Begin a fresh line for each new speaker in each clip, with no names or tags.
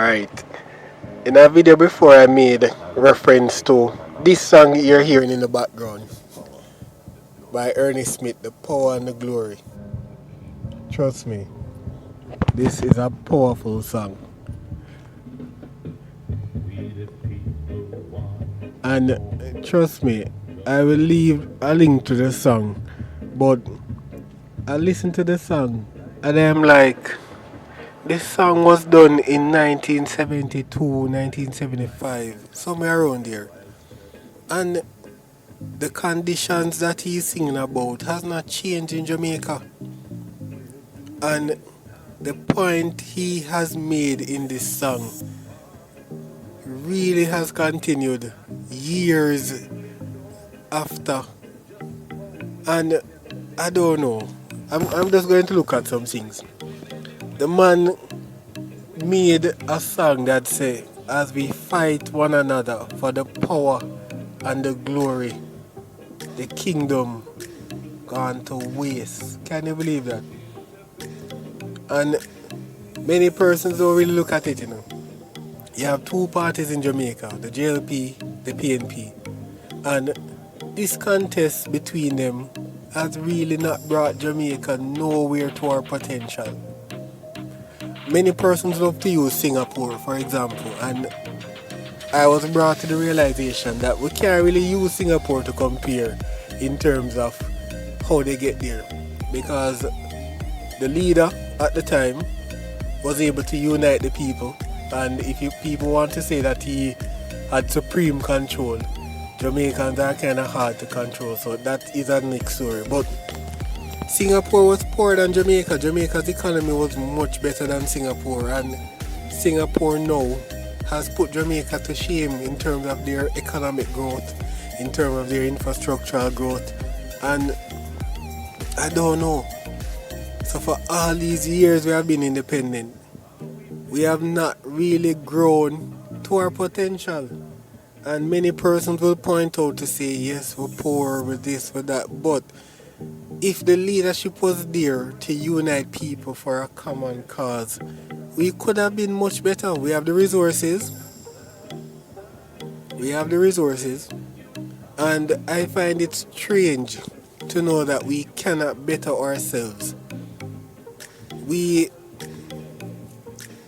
Alright. In a video before I made reference to this song you're hearing in the background by Ernie Smith, The Power and the Glory. Trust me, this is a powerful song. And trust me, I will leave a link to the song, but I listen to the song and I'm like, this song was done in 1972, 1975, somewhere around there. And the conditions that he's singing about has not changed in Jamaica. And the point he has made in this song really has continued years after. And I don't know. I'm just going to look at some things. The man made a song that say, as we fight one another for the power and the glory, the kingdom gone to waste. Can you believe that? And many persons don't really look at it, you know. You have two parties in Jamaica, the JLP, the PNP. And this contest between them has really not brought Jamaica nowhere to our potential. Many persons love to use Singapore, for example, and I was brought to the realization that we can't really use Singapore to compare in terms of how they get there, because the leader at the time was able to unite the people, and if people want to say that he had supreme control, Jamaicans are kind of hard to control, so that is a next story. But Singapore was poorer than Jamaica. Jamaica's economy was much better than Singapore, and Singapore now has put Jamaica to shame in terms of their economic growth, in terms of their infrastructural growth, and I don't know. So for all these years we have been independent, we have not really grown to our potential. And many persons will point out to say, yes, we're poor, with this, with that, but if the leadership was there to unite people for a common cause, we could have been much better. We have the resources. And I find it strange to know that we cannot better ourselves. We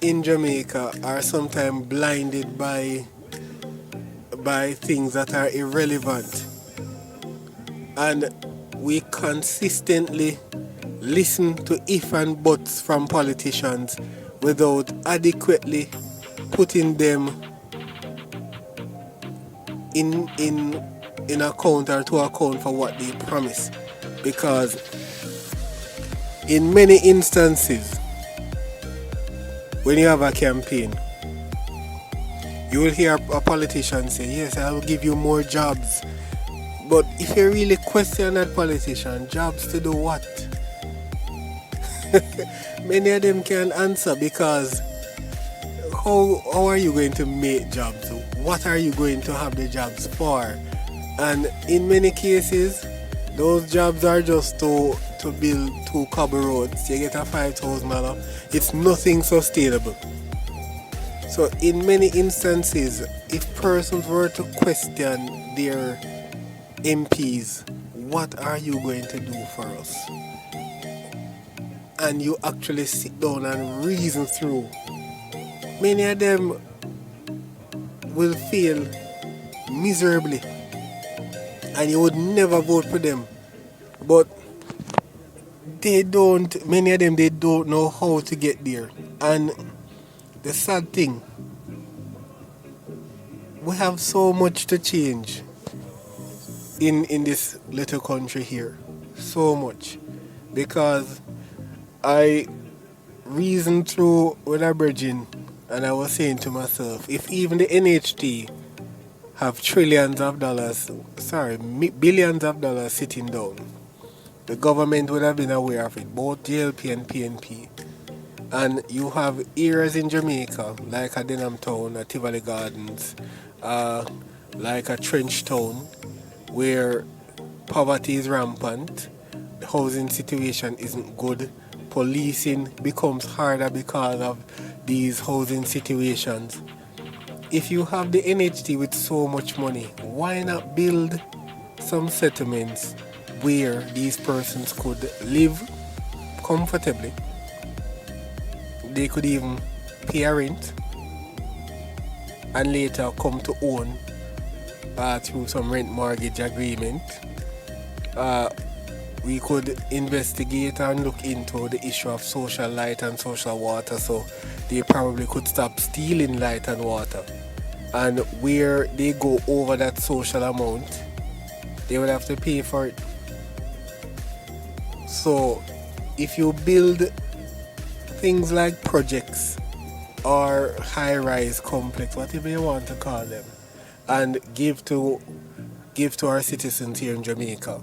in Jamaica are sometimes blinded by things that are irrelevant. And we consistently listen to if and buts from politicians without adequately putting them in account or to account for what they promise. Because in many instances, when you have a campaign, you will hear a politician say, yes, I will give you more jobs. But if you really question that politician, jobs to do what? Many of them can't answer, because how are you going to make jobs? What are you going to have the jobs for? And in many cases, those jobs are just to build 2 cobble roads. You get a $5,000. It's nothing sustainable. So in many instances, if persons were to question their MPs, what are you going to do for us? And you actually sit down and reason through, many of them will fail miserably and you would never vote for them. But many of them, they don't know how to get there. And the sad thing, we have so much to change in this little country here. So much. Because I reasoned through with a bridging, and I was saying to myself, if even the NHT have billions of dollars sitting down, the government would have been aware of it, both JLP and PNP. And you have areas in Jamaica, like a Denham Town, a Tivoli Gardens, like a Trench Town, where poverty is rampant, housing situation isn't good. Policing becomes harder because of these housing situations. If you have the NHT with so much money, why not build some settlements where these persons could live comfortably? They could even pay a rent and later come to own through some rent mortgage agreement. Uh, we could investigate and look into the issue of social light and social water, so they probably could stop stealing light and water. And where they go over that social amount, they will have to pay for it. So if you build things like projects or high-rise complex, whatever you want to call them, and give to our citizens here in Jamaica,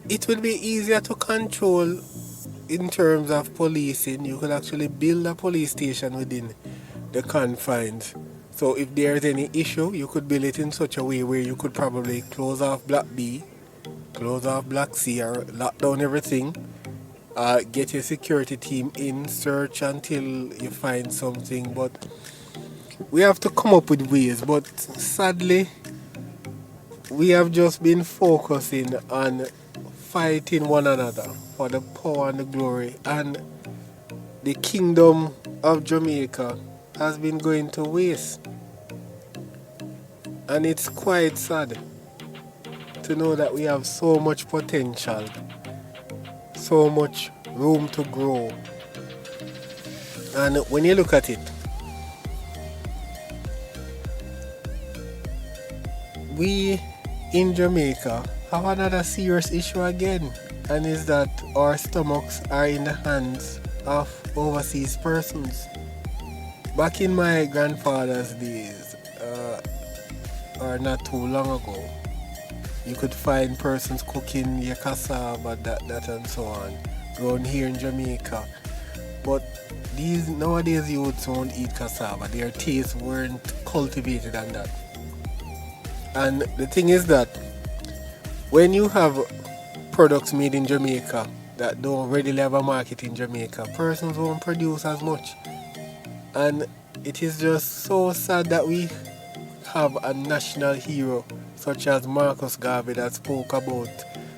it will be easier to control in terms of policing. You could actually build a police station within the confines. So if there's any issue, you could build it in such a way where you could probably close off Block B, close off Block C, or lock down everything. Get your security team in, search until you find something. But we have to come up with ways. But sadly, we have just been focusing on fighting one another for the power and the glory. And the kingdom of Jamaica has been going to waste. And it's quite sad to know that we have so much potential, so much room to grow. And when you look at it, we in Jamaica have another serious issue again, and is that our stomachs are in the hands of overseas persons. Back in my grandfather's days, or not too long ago, you could find persons cooking your cassava, that and so on, grown here in Jamaica. But these nowadays youths won't eat cassava. Their tastes weren't cultivated on that. And the thing is that when you have products made in Jamaica that don't readily have a market in Jamaica, persons won't produce as much. And it is just so sad that we have a national hero such as Marcus Garvey that spoke about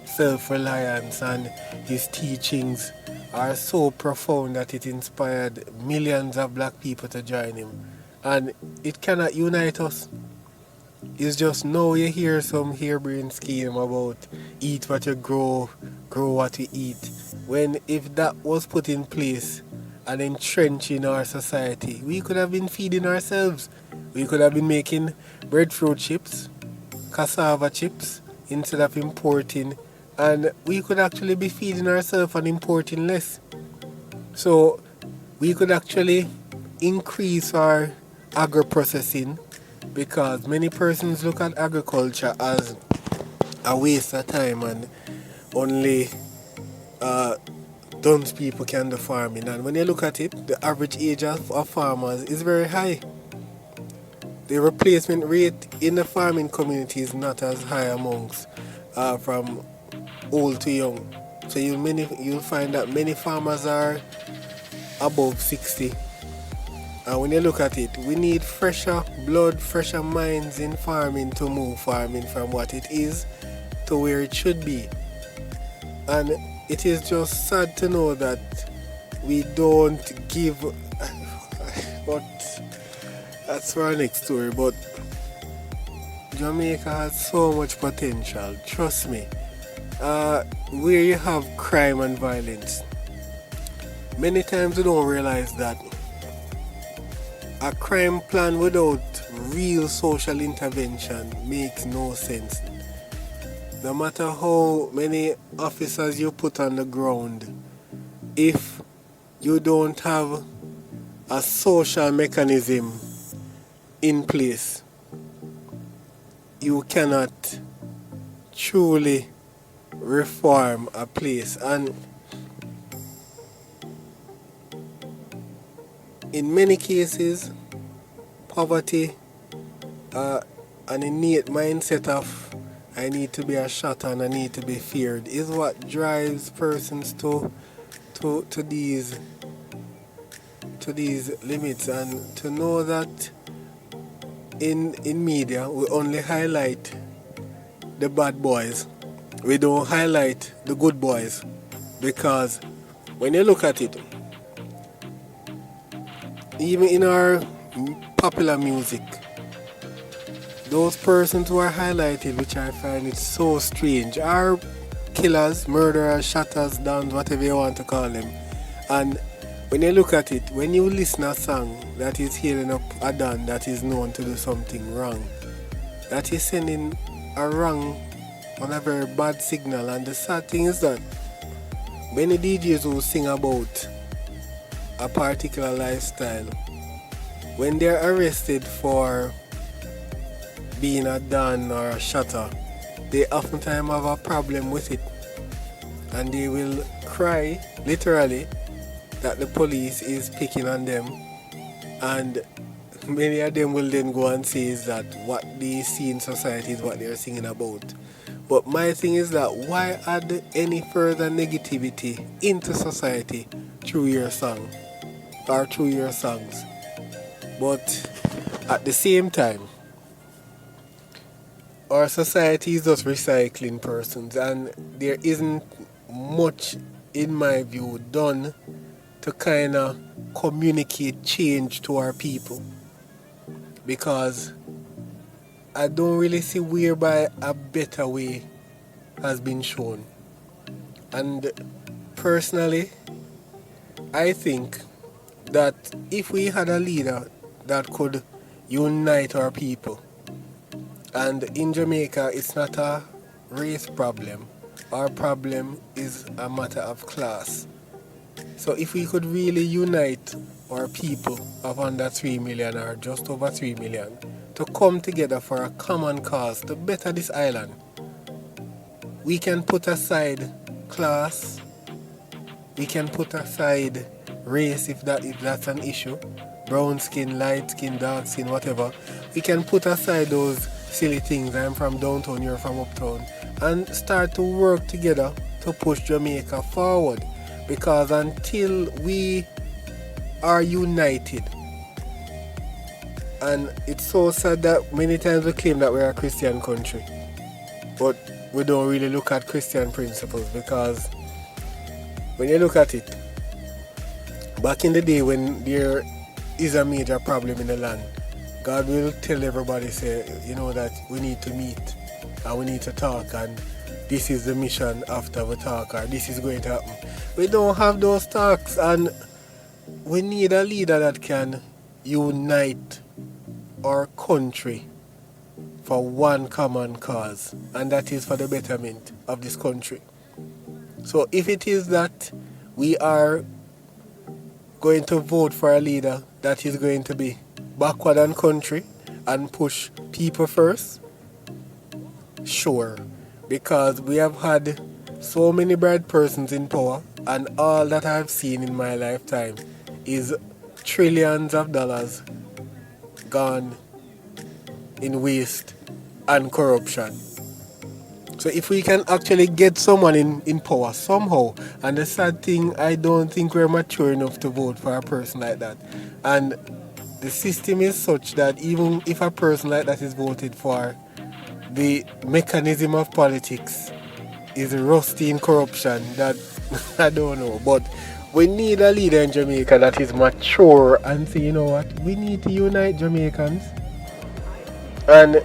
self-reliance, and his teachings are so profound that it inspired millions of black people to join him. And it cannot unite us. It's just now you hear some harebrained scheme about eat what you grow, grow what you eat. When if that was put in place and entrenched in our society, we could have been feeding ourselves. We could have been making breadfruit chips, cassava chips, instead of importing, and we could actually be feeding ourselves and importing less. So we could actually increase our agro-processing, because many persons look at agriculture as a waste of time and only dunce people can do farming. And when you look at it, the average age of farmers is very high. The replacement rate in the farming community is not as high amongst from old to young. So you'll find that many farmers are above 60. And when you look at it, we need fresher blood, fresher minds in farming to move farming from what it is to where it should be. And it is just sad to know that we don't give. But that's for our next story. But Jamaica has so much potential, trust me. Where you have crime and violence, many times we don't realize that a crime plan without real social intervention makes no sense. No matter how many officers you put on the ground, if you don't have a social mechanism in place, you cannot truly reform a place. And in many cases, poverty, an innate mindset of I need to be a shot and I need to be feared is what drives persons to these to these limits and to know that in media we only highlight the bad boys. We don't highlight the good boys because when you look at it, even in our popular music, those persons who are highlighted, which I find it so strange, are killers, murderers, shatters, dons, whatever you want to call them. And when you look at it, when you listen a song that is healing up a don that is known to do something wrong, that is sending a wrong on a very bad signal. And the sad thing is that many DJs who sing about a particular lifestyle, when they're arrested for being a don or a shutter, they oftentimes have a problem with it. And they will cry, literally, that the police is picking on them. And many of them will then go and say is that what they see in society is what they're singing about. But my thing is that why add any further negativity into society through your song or through your songs? But at the same time, our society is just recycling persons, and there isn't much, in my view, done to kind of communicate change to our people. Because I don't really see whereby a better way has been shown. And personally, I think that if we had a leader that could unite our people, and in Jamaica it's not a race problem, our problem is a matter of class. So if we could really unite our people of under 3 million or just over 3 million to come together for a common cause to better this island, we can put aside class, we can put aside race if that's an issue, brown skin, light skin, dark skin, whatever. We can put aside those silly things, I'm from downtown, you're from uptown, and start to work together to push Jamaica forward. Because until we are united, and it's so sad that many times we claim that we're a Christian country, but we don't really look at Christian principles. Because when you look at it, back in the day when there is a major problem in the land, God will tell everybody, say, you know, that we need to meet and we need to talk, and this is the mission after we talk, or this is going to happen. We don't have those talks, and we need a leader that can unite our country for one common cause, and that is for the betterment of this country. So if it is that we are going to vote for a leader that is going to be backward on country and push people first, sure, because we have had so many bright persons in power, and all that I've seen in my lifetime is trillions of dollars gone in waste and corruption. So if we can actually get someone in power somehow, and the sad thing, I don't think we're mature enough to vote for a person like that. And the system is such that even if a person like that is voted for, the mechanism of politics is rusty in corruption that I don't know. But we need a leader in Jamaica that is mature and say, you know what, we need to unite Jamaicans and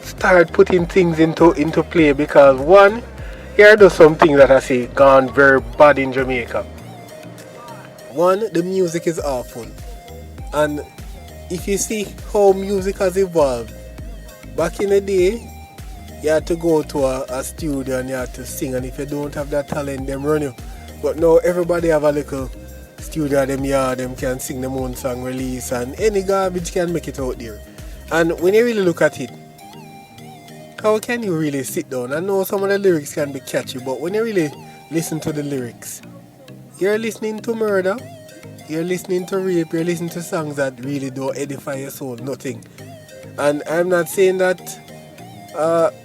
start putting things into play. Because one, here are some things that I say gone very bad in Jamaica. One, the music is awful. And if you see how music has evolved, back in the day, you had to go to a studio and you had to sing, and if you don't have that talent, them run you. But now everybody have a little studio in them yard, them can sing their own song release, and any garbage can make it out there. And when you really look at it, how can you really sit down? I know some of the lyrics can be catchy, but when you really listen to the lyrics, you're listening to murder, you're listening to rape, you're listening to songs that really don't edify your soul, nothing. And I'm not saying that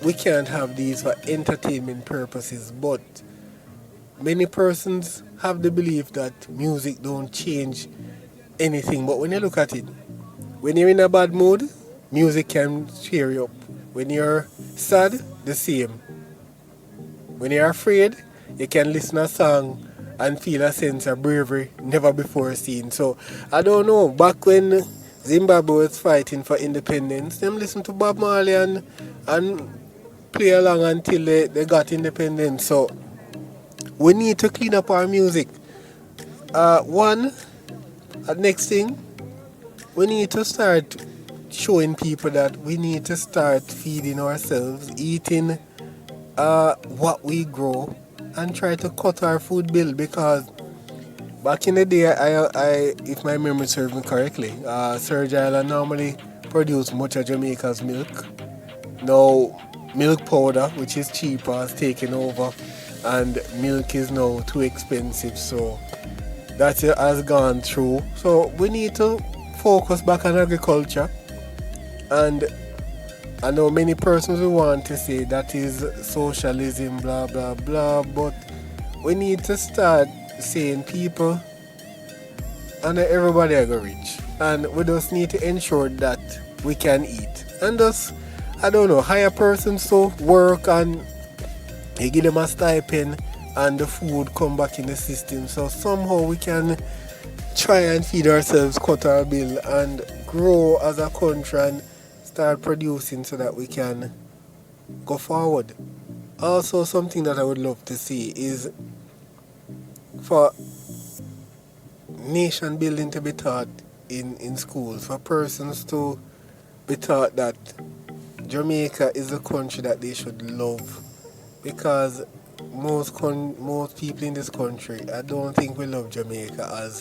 we can't have these for entertainment purposes, but many persons have the belief that music don't change anything. But when you look at it, when you're in a bad mood, music can cheer you up. When you're sad, the same. When you're afraid, you can listen a song and feel a sense of bravery never before seen. So I don't know. Back when Zimbabwe was fighting for independence, them listen to Bob Marley and play along until they got independence. So we need to clean up our music. One, next thing, we need to start showing people that we need to start feeding ourselves, eating what we grow, and try to cut our food bill because back in the day, if my memory serves me correctly, Serge Island normally produce much of Jamaica's milk. Now, milk powder, which is cheaper, has taken over, and milk is now too expensive. So that has gone through. So we need to focus back on agriculture. And I know many persons will want to say that is socialism, blah blah blah, but we need to start saying people and everybody are going rich. And we just need to ensure that we can eat. And thus, I don't know, hire persons to work and you give them a stipend and the food come back in the system. So somehow we can try and feed ourselves, cut our bill and grow as a country and start producing so that we can go forward. Also, something that I would love to see is for nation building to be taught in schools, for persons to be taught that Jamaica is a country that they should love. Because most people in this country, I don't think we love Jamaica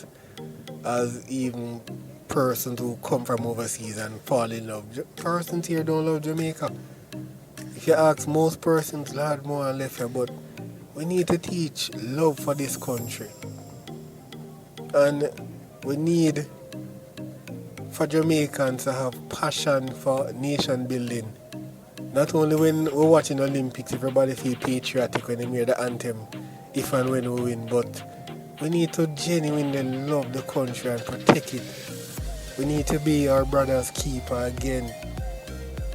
as even persons who come from overseas and fall in love. Persons here don't love Jamaica. If you ask most persons, Lord more and left here, but we need to teach love for this country. And we need for Jamaicans to have passion for nation building. Not only when we're watching Olympics, everybody feel patriotic when they hear the anthem, if and when we win, but we need to genuinely love the country and protect it. We need to be our brother's keeper again.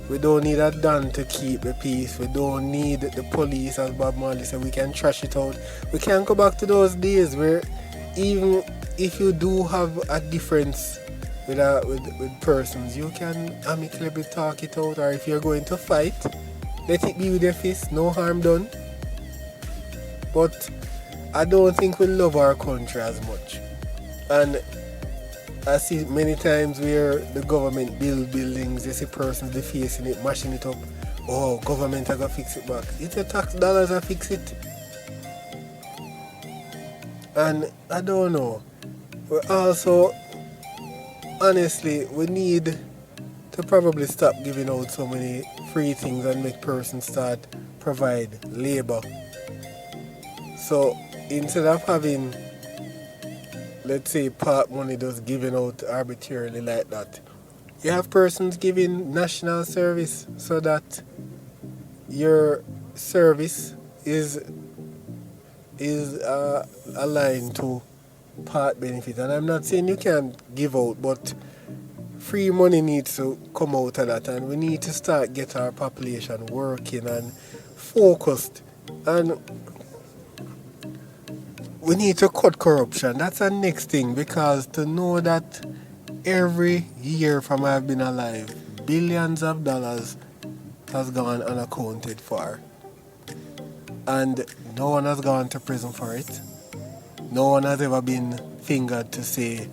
We don't need a Don to keep the peace. We don't need the police, as Bob Marley said. We can trash it out. We can go back to those days where even if you do have a difference with persons, you can amicably talk it out. Or if you're going to fight, let it be with your fist. No harm done. But I don't think we love our country as much. And I see many times where the government build buildings, they see persons defacing it, mashing it up. Oh, government are going to fix it back. It's your tax dollars that fix it. And I don't know. We also, honestly, we need to probably stop giving out so many free things and make persons start provide labor. So instead of having, let's say, part money just given out arbitrarily like that, you have persons giving national service so that your service is aligned to part benefit. And I'm not saying you can't give out, but free money needs to come out of that, and we need to start get our population working and focused. And we need to cut corruption. That's the next thing, because to know that every year from I've been alive, billions of dollars has gone unaccounted for. And no one has gone to prison for it. No one has ever been fingered to say,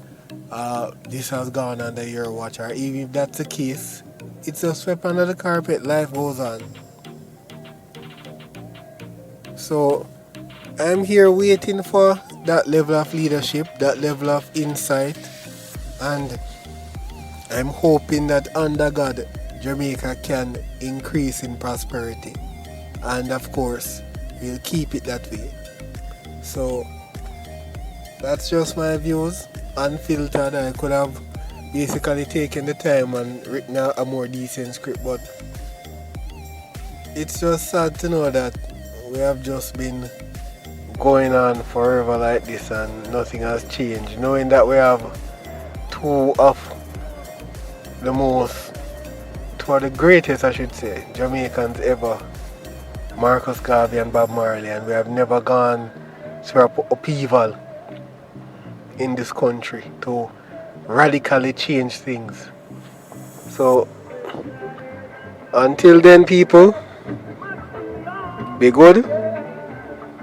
this has gone under your watch. Or even if that's the case, it's just swept under the carpet. Life goes on. So I'm here waiting for that level of leadership, that level of insight, and I'm hoping that under God, Jamaica can increase in prosperity. And of course, we'll keep it that way. So that's just my views, unfiltered. I could have basically taken the time and written a more decent script, but it's just sad to know that we have just been going on forever like this and nothing has changed. Knowing that we have two of the greatest, I should say, Jamaicans ever, Marcus Garvey and Bob Marley, and we have never gone through upheaval in this country to radically change things. So until then, people, be good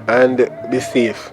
and be safe.